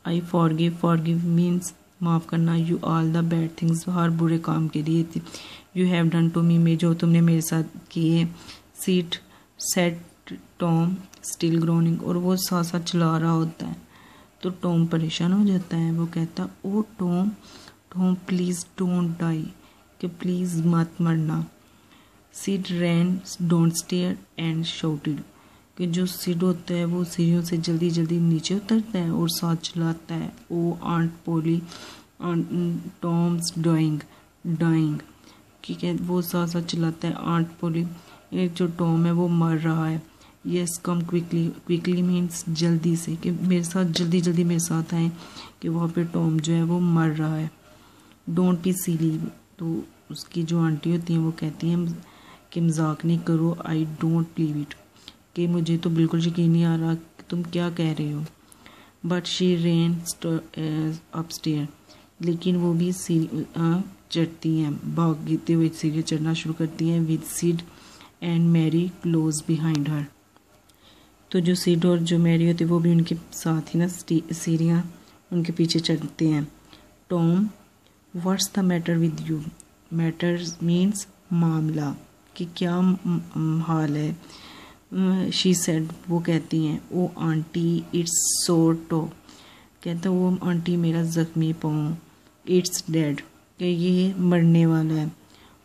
I forgive means माफ़ करना। You all the bad things, हर बुरे काम के लिए। You have done to me, में जो तुमने मेरे साथ किए। Sid said Tom still groaning, और वो साथ साथ चला रहा होता है तो टॉम परेशान हो जाता है। वो कहता oh Tom Tom please don't die, कि प्लीज़ मत मरना। Sid ran downstairs and shouted, कि जो सिड होता है वो सीढ़ियों से जल्दी जल्दी नीचे उतरता है और साथ चलाता है ओ आंट पोली टॉम्स डाइंग, ठीक है। वो साथ साथ चलाता है आंट पोली, एक जो टॉम है वो मर रहा है। यस कम क्विकली मीन्स जल्दी से, कि मेरे साथ जल्दी जल्दी मेरे साथ आए, कि वहाँ पे टॉम जो है वो मर रहा है। डोंट बी सिली, तो उसकी जो आंटी होती हैं वो कहती हैं कि मजाक नहीं करो। आई डोंट बिलीव इट, कि मुझे तो बिल्कुल यकीन नहीं आ रहा कि तुम क्या कह रहे हो। बट शी रेन अपस्टेयर, लेकिन वो भी चढ़ती हैं, भागते हुए सीढ़ी चढ़ना शुरू करती हैं। With Sid and Mary close behind her, तो जो सिड और जो मैरी होती है वो भी उनके साथ ही ना सीढ़ियाँ उनके पीछे चढ़ते हैं। Tom what's the matter with you, matter means मामला, कि क्या हाल है। शी सेड, वो कहती हैं ओ आंटी इट्स सो टो, कहता वो आंटी मेरा ज़ख्मी पाँव। इट्स डेड, कि ये मरने वाला है।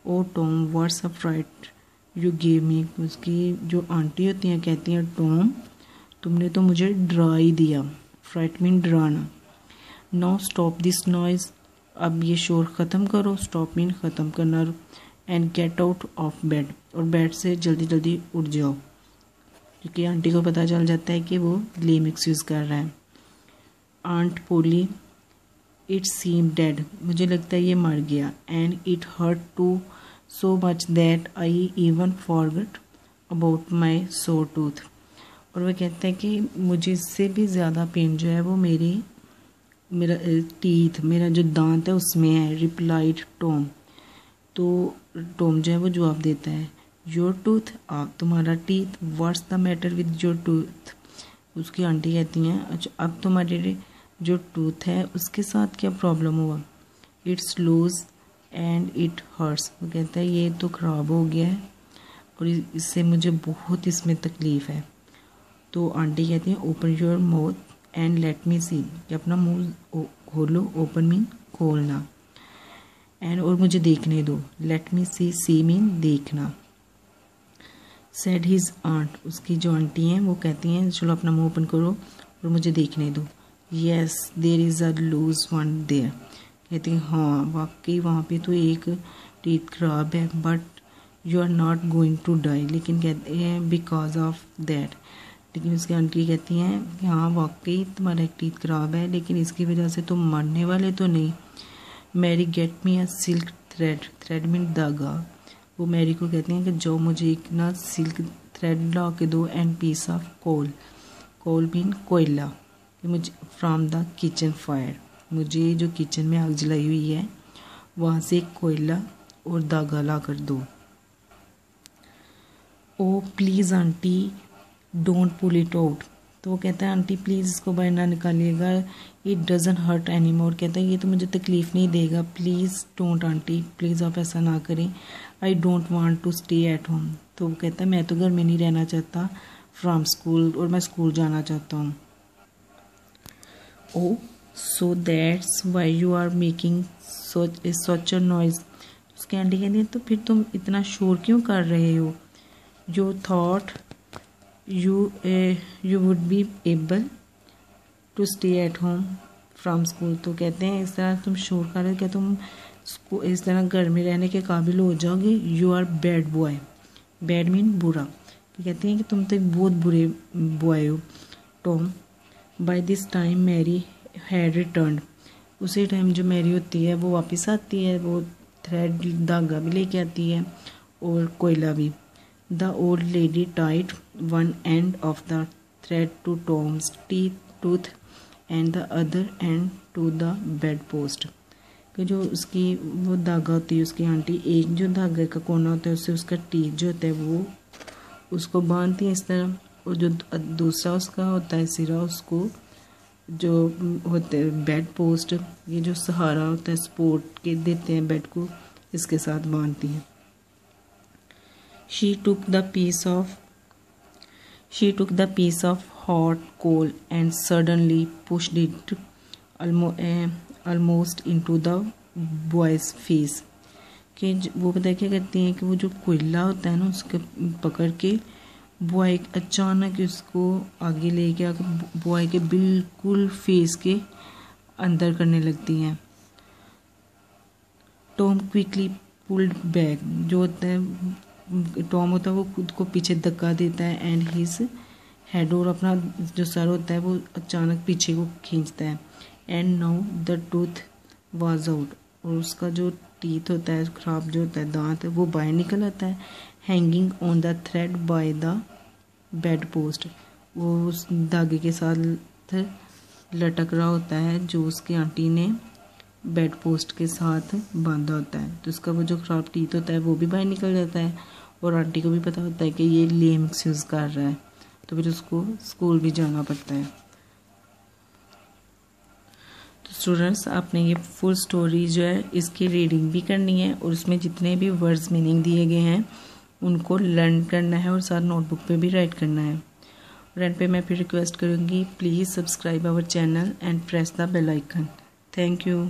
Oh Tom what's a fright you give me, उसकी जो आंटी होती हैं कहती हैं टॉम तुमने तो मुझे डरा ही दिया। फ्राइट मीन डराना। नाउ स्टॉप दिस नॉइज़, अब ये शोर ख़त्म करो। स्टॉप मीन ख़त्म करना। And get out of bed, और बेड से जल्दी जल्दी उठ जाओ, क्योंकि आंटी को पता चल जाता है कि वो ग्लेम एक्सक्यूज़ कर रहा है। Aunt Polly it seem dead, मुझे लगता है ये मर गया। And it hurt too so much that I even forget about my sore tooth, और वह कहता है कि मुझे इससे भी ज़्यादा पेन जो है वो मेरा टीथ, मेरा जो दांत है उसमें है। रिप्लाइड टॉम, तो टॉम जो है वो जवाब देता है योर टूथ, आप तुम्हारा teeth. What's the matter with your tooth, उसकी आंटी कहती हैं अच्छा अब तुम्हारे जो टूथ है उसके साथ क्या प्रॉब्लम हुआ। It's loose and it hurts, वो कहता है ये तो ख़राब हो गया है और इससे मुझे बहुत इसमें तकलीफ़ है। तो आंटी कहती हैं open your mouth and let me see, कि अपना मुंह खोलो। ओपन मीन खोलना, एंड और मुझे देखने दो। लेट मी सी मीन देखना। सेड हिज आंट, उसकी जो आंटी हैं वो कहती हैं चलो अपना मुंह ओपन करो और मुझे देखने दो। Yes there is a loose one there, कहती हैं हाँ वाकई वहाँ पे तो एक टीथ खराब है। But you are not going to die, लेकिन कहते हैं बिकॉज ऑफ दैट, लेकिन उसकी आंटी कहती हैं कि हाँ वाकई तुम्हारा एक टीथ खराब है लेकिन इसकी वजह से तुम मरने वाले तो नहीं। मैरी गेट मी अ सिल्क थ्रेड, थ्रेड मीन धागा। वो मैरी को कहते हैं कि जो मुझे एक ना सिल्क थ्रेड ला के दो and piece of coal, coal mean कोयला, कि मुझे फ्रॉम द किचन फायर, मुझे जो किचन में आग जलाई हुई है वहाँ से कोयला और धागा ला कर दो। Oh please aunty don't pull it out, तो वो कहता है आंटी प्लीज़ इसको बाहर ना निकालिएगा। It doesn't hurt any more, कहता है ये तो मुझे तकलीफ़ नहीं देगा। प्लीज़ डोंट आंटी, प्लीज़ आप ऐसा ना करें। I don't want to stay at home, तो वो कहता है मैं तो घर में नहीं रहना चाहता। फ्रॉम स्कूल, और मैं स्कूल जाना चाहता हूँ। Oh so that's why you are making such a noise, उसकी आंटी कहती है तो फिर तुम इतना शोर क्यों कर रहे हो। You thought you would be able to stay at home from school, तो कहते हैं इस तरह तुम शोर कर रहे हो क्या तुम इस तरह घर में रहने के काबिल हो जाओगे। You are bad boy, bad mean बुरा, तो कहते हैं कि तुम तो एक बहुत बुरे बॉय हो। Tom by this time Mary had return, उसी टाइम जो मैरी होती है वो वापस आती है, वो थ्रेड धागा भी लेके आती है और कोयला भी। The old lady tied one end of the thread to Tom's tooth and the other end to the bedpost, कि जो उसकी वो धागा होती है उसकी आंटी, एक जो धागे का कोना होता है उससे उसका टीथ जो होता है वो उसको बांधती है इस तरह, और जो दूसरा उसका होता है सिरा उसको जो होते हैं बेड पोस्ट, ये जो सहारा होता है सपोर्ट के देते हैं बेड को, इसके साथ बांधती हैं। She took the piece of hot coal and suddenly pushed it almost into the boy's face। कि वो पता क्या करती हैं कि वो जो कोयला होता है ना उसके पकड़ के बॉय अचानक उसको आगे लेके आकर बॉय के बिल्कुल फेस के अंदर करने लगती हैं। टॉम क्विकली पुल्ड बैक, जो होता है टॉम होता है वो खुद को पीछे धक्का देता है एंड हिज हेड, और अपना जो सर होता है वो अचानक पीछे को खींचता है। And now the tooth was out, और उसका जो टीथ होता है खराब जो होता है दांत है वो बाहर निकल आता है। Hanging on the thread by the bed post, वो उस धागे के साथ लटक रहा होता है जो उसकी आंटी ने बेड पोस्ट के साथ बांधा होता है। तो उसका वो जो खराब टीथ होता है वो भी बाहर निकल जाता है, और आंटी को भी पता होता है कि ये लेम एक्सक्यूज कर रहा है, तो फिर उसको स्कूल भी जाना पड़ता है। तो स्टूडेंट्स आपने ये फुल स्टोरी जो है इसकी रीडिंग भी करनी है, और उसमें जितने भी वर्ड्स मीनिंग दिए गए हैं उनको लर्न करना है और साथ नोटबुक पे भी राइट करना है। और एंड पे मैं फिर रिक्वेस्ट करूँगी, please subscribe our channel and press the bell icon. Thank you.